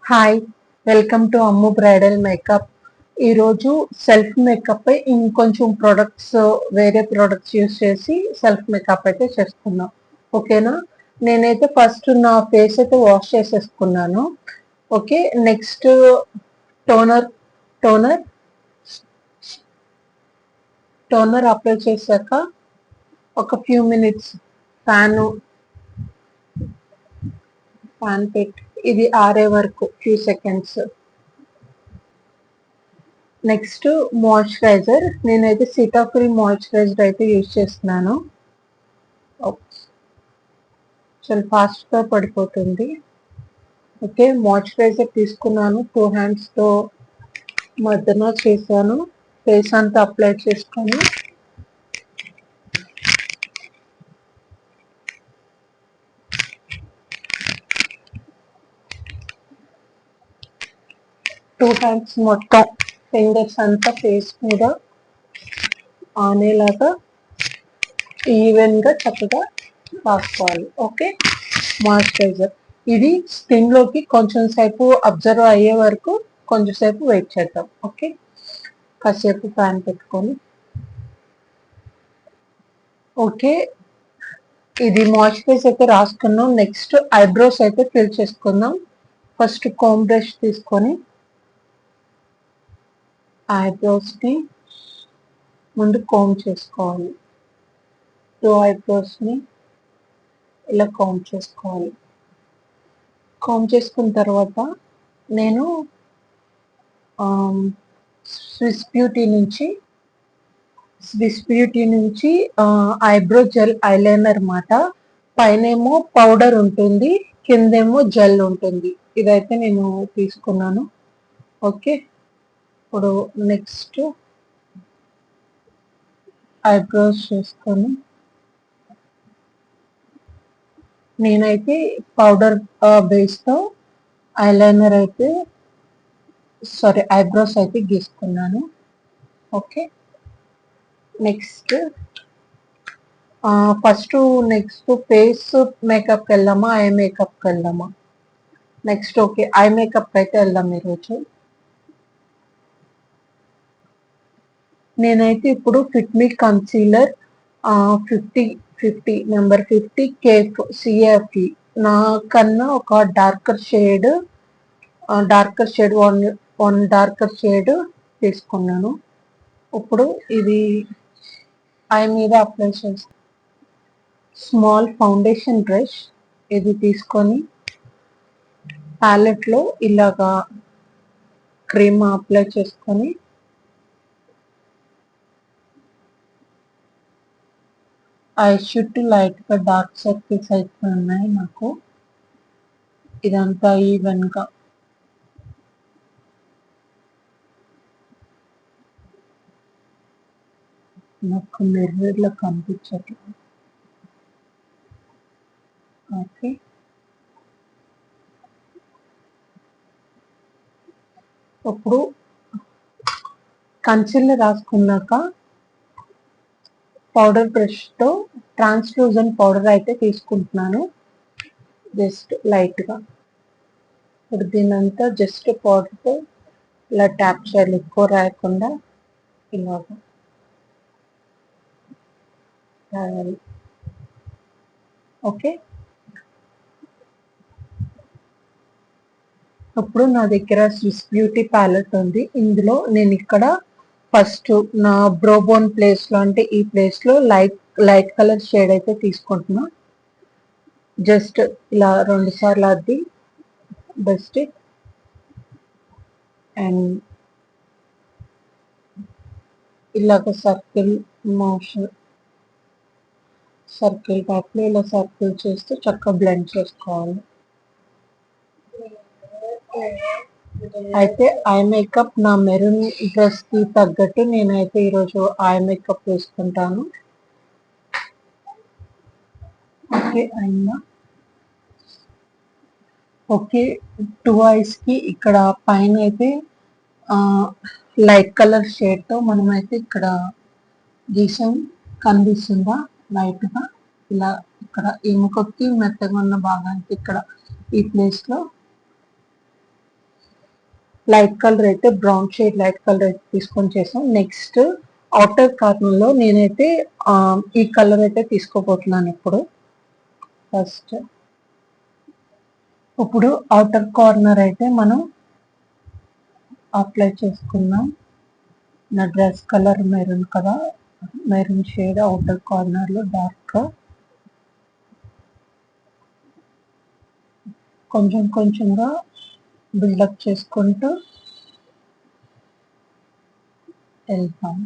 Hi, welcome to Ammu bridal makeup. ఈరోజు self makeup పై ఇంకొంచెం products వేరే ప్రొడక్ట్స్ యూస్ చేసి సెల్ఫ్ మేకప్ అయితే చేసుకున్నాం. ఓకేనా? నేనైతే ఫస్ట్ నా ఫేస్ అయితే వాష్ చేసేసుకున్నాను. Okay, next toner toner toner apply చేశాక ఒక ఫ్యూ మినిట్స్ ఫ్యాన్ పెట్టి ఇది ఆరే వరకు ఫ్యూ సెకండ్స్. నెక్స్ట్ మాయిశ్చరైజర్, నేనైతే సిటాఫిల్ మాయిశ్చరైజర్ అయితే యూజ్ చేస్తున్నాను. చాలా ఫాస్ట్గా పడిపోతుంది. ఓకే, మాయిశ్చరైజర్ తీసుకున్నాను, 2 హ్యాండ్స్తో మర్దన చేశాను. ఫేస్ అంతా అప్లై చేసుకొని టూ హ్యాండ్స్ మొత్తం ఫింగర్స్ అంతా ఫేస్ మీద ఆనేలాగా ఈవెన్గా చక్కగా రాసుకోవాలి. ఓకే, మాయిశ్చరైజర్ ఇది స్కిన్ లోకి కొంచెం సేపు అబ్జర్వ్ అయ్యే వరకు కొంచెం సేపు వెయిట్ చేద్దాం. ఓకే, కాసేపు ఫ్యాన్ పెట్టుకొని. ఓకే, ఇది మాయిశ్చరైజర్ అయితే రాసుకున్నాం. నెక్స్ట్ ఐబ్రోస్ అయితే ఫిల్ చేసుకుందాం. ఫస్ట్ కోమ్ బ్రష్ తీసుకొని ఐబ్రోస్ని ముందు కోమ్ చేసుకోవాలి. 2 ఐబ్రోస్ని ఇలా కోమ్ చేసుకోవాలి. కోమ్ చేసుకున్న తర్వాత నేను స్విస్ బ్యూటీ నుంచి ఐబ్రో జెల్ ఐలైనర్ మాట. పైనేమో పౌడర్ ఉంటుంది, కిందేమో జెల్ ఉంటుంది. ఇదైతే నేను తీసుకున్నాను. ఓకే, ఇప్పుడు నెక్స్ట్ ఐబ్రోస్ చేసుకొని నేనైతే పౌడర్ బేస్తో ఐలైనర్ అయితే ఐబ్రోస్ అయితే గీసుకున్నాను. ఓకే, నెక్స్ట్ నెక్స్ట్ ఫేస్ మేకప్కి వెళ్దామా, ఐ మేకప్కి వెళ్దామా? నెక్స్ట్ ఓకే, ఐ మేకప్కి అయితే వెళ్దాం ఈరోజు. నేనైతే ఇప్పుడు ఫిట్మీ కన్సీలర్ 50 నెంబర్ 50 కేఫ్ సిఎఫ్ఈ నాకన్నా ఒక darker shade one darker shade తీసుకున్నాను. ఇప్పుడు ఇది ఐ మీద అప్లై చేస్తాను. స్మాల్ ఫౌండేషన్ బ్రష్ ఇది తీసుకొని ప్యాలెట్లో ఇలాగా క్రీమ్ అప్లై చేసుకొని ఐ చుట్టూ లైట్గా డార్క్ సర్కిల్స్ అయితే ఉన్నాయి నాకు. ఇదంతా ఈవెన్గా నాకు మిర్రర్లో కనిపించట్లేదు. ఓకే, ఇప్పుడు కన్సీలర్ రాసుకున్నాక పౌడర్ బ్రష్తో ట్రాన్స్లూజెంట్ పౌడర్ అయితే తీసుకుంటున్నాను. జస్ట్ లైట్గా ఇప్పుడు దీనంతా జస్ట్ పౌడర్తో ఇలా ట్యాప్ చేయాలి, ఎక్కువ రాయకుండా ఇలాగా రాయాలి. ఓకే, ఇప్పుడు నా దగ్గర స్విస్ బ్యూటీ ప్యాలెట్ ఉంది. ఇందులో నేను ఇక్కడ ఫస్ట్ నా బ్రోబోన్ ప్లేస్లో, అంటే ఈ ప్లేస్లో లైట్ కలర్ షేడ్ అయితే తీసుకుంటున్నా. జస్ట్ ఇలా 2 సార్లు అద్ది బెస్ట్ అండ్ ఇలాగ సర్కిల్ టైప్లో ఇలా సర్కిల్ చేస్తూ చక్కగా బ్లెండ్ చేసుకోవాలి. అయితే ఐ మేకప్ నా మెరూన్ డ్రెస్కి తగ్గట్టు నేనైతే ఈరోజు ఐ మేకప్ వేసుకుంటాను. ఓకే, అయినా ఓకే, 2 ఐస్కి ఇక్కడ పైన అయితే లైట్ కలర్ షేడ్తో మనమైతే ఇక్కడ గీసం కనిపిస్తుందా లైట్గా, ఇలా ఇక్కడ ఎముకకి మెత్తగా ఉన్న భాగానికి ఇక్కడ ఈ ప్లేస్లో లైట్ కలర్ అయితే బ్రౌన్ షేడ్ లైట్ కలర్ అయితే తీసుకొని చేసాం. నెక్స్ట్ అవుటర్ కార్నర్ లో నేనైతే ఈ కలర్ అయితే తీసుకోబోతున్నాను ఫస్ట్. ఇప్పుడు అవుటర్ కార్నర్ అయితే మనం అప్లై చేసుకుందాం. నా డ్రెస్ కలర్ మెరూన్ కదా, మెరూన్ షేడ్ అవుటర్ కార్నర్ లో డార్క్ కొంచెం కొంచెంగా బిల్డప్ చేసుకుంటూ వెళ్తాం.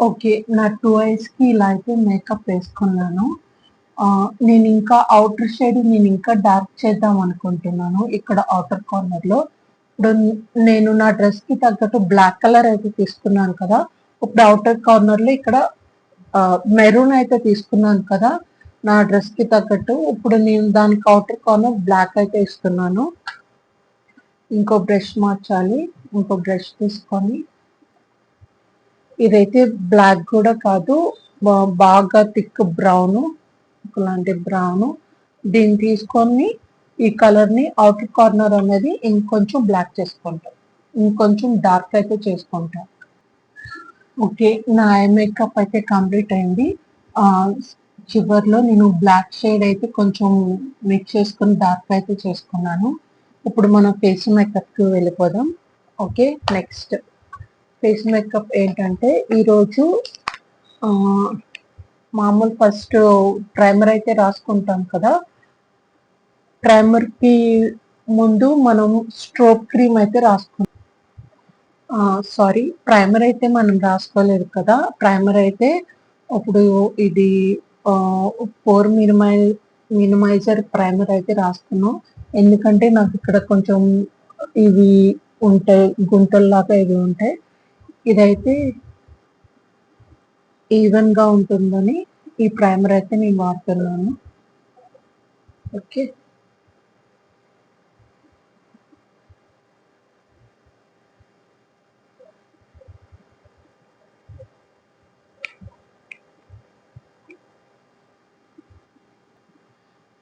ఓకే, నా 2 ఐస్ కి ఇలా అయితే మేకప్ వేసుకున్నాను. నేను ఇంకా అవుటర్ షేడ్ నేను ఇంకా డార్క్ చేద్దాం అనుకుంటున్నాను ఇక్కడ అవుటర్ కార్నర్ లో. ఇప్పుడు నేను నా డ్రెస్ కి తగ్గట్టు బ్లాక్ కలర్ అయితే తీసుకున్నాను కదా, ఇప్పుడు అవుటర్ కార్నర్ లో ఇక్కడ మెరూన్ అయితే తీసుకున్నాను కదా నా డ్రెస్ కి తగ్గట్టు. ఇప్పుడు నేను దానికి అవుటర్ కార్నర్ బ్లాక్ అయితే ఇస్తున్నాను. ఇంకో బ్రష్ మార్చాలి, ఇంకో బ్రష్ తీసుకొని ఇదైతే బ్లాక్ కూడా కాదు, బాగా థిక్ బ్రౌన్, ఇలాంటి బ్రౌన్. దీన్ని తీసుకొని ఈ కలర్ ని అవుటర్ కార్నర్ అనేది ఇంకొంచెం బ్లాక్ చేసుకుంటాం, ఇంకొంచెం డార్క్ అయితే చేసుకుంటాం. ఓకే, నా ఐ మేకప్ అయితే కంప్లీట్ అయింది. చివర్లో నేను బ్లాక్ షేడ్ అయితే కొంచెం మిక్స్ చేసుకుని డార్క్ అయితే చేసుకున్నాను. ఇప్పుడు మనం ఫేస్ మేకప్ కి వెళ్ళిపోదాం. ఓకే, నెక్స్ట్ ఫేస్ మేకప్ ఏంటంటే ఈరోజు మామూలు ఫస్ట్ ప్రైమర్ అయితే రాసుకుంటాం కదా, ప్రైమర్ కి ముందు మనం స్ట్రోక్ క్రీమ్ అయితే రాసుకుంటాం. సారీ, ప్రైమర్ అయితే మనం రాసుకోలేదు కదా, ప్రైమర్ అయితే ఇప్పుడు ఇది పోర్ మినిమైజర్ ప్రైమర్ అయితే రాస్తున్నాం. ఎందుకంటే నాకు ఇక్కడ కొంచెం ఇవి ఉంటాయి, గుంటల్లాగా ఇవి ఉంటాయి. ఇదైతే ఈవెన్ గా ఉంటుందని ఈ ప్రైమర్ అయితే నేను వాడుతున్నాను. ఓకే,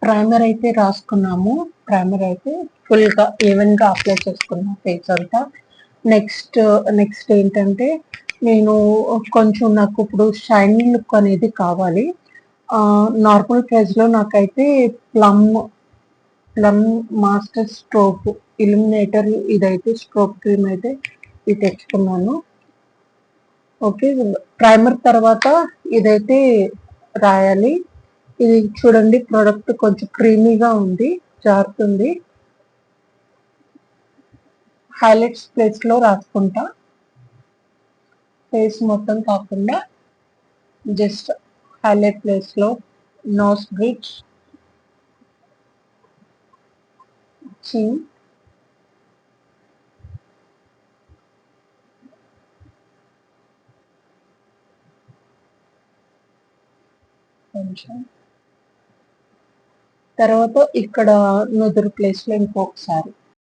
ప్రైమర్ అయితే రాసుకున్నాము. ప్రైమర్ అయితే ఫుల్ గా ఈవెన్ గా అప్లై చేసుకున్నాం ఫేస్ అంతా. నెక్స్ట్ ఏంటంటే నేను కొంచెం నాకు ఇప్పుడు షైనింగ్ లుక్ అనేది కావాలి. నార్మల్ ప్రైస్ లో నాకైతే ప్లమ్ మాస్టర్ స్ట్రోక్ ఇల్యూమినేటర్ ఇదైతే స్ట్రోక్ క్రీమ్ అయితే ఇది తెచ్చుకున్నాను. ఓకే, ప్రైమర్ తర్వాత ఇదైతే రాయాలి. ఇది చూడండి, ప్రోడక్ట్ కొంచెం క్రీమీగా ఉంది, జారుతుంది. హైలైట్స్ ప్లేస్ లో రాసుకుంటా, ఫేస్ మొత్తం కాకుండా జస్ట్ హైలైట్ ప్లేస్ లో, నోస్ బ్రిడ్జ్, చిన్, కొంచెం తర్వాత ఇక్కడ నుదురు ప్లేస్ లో ఇంకొకసారి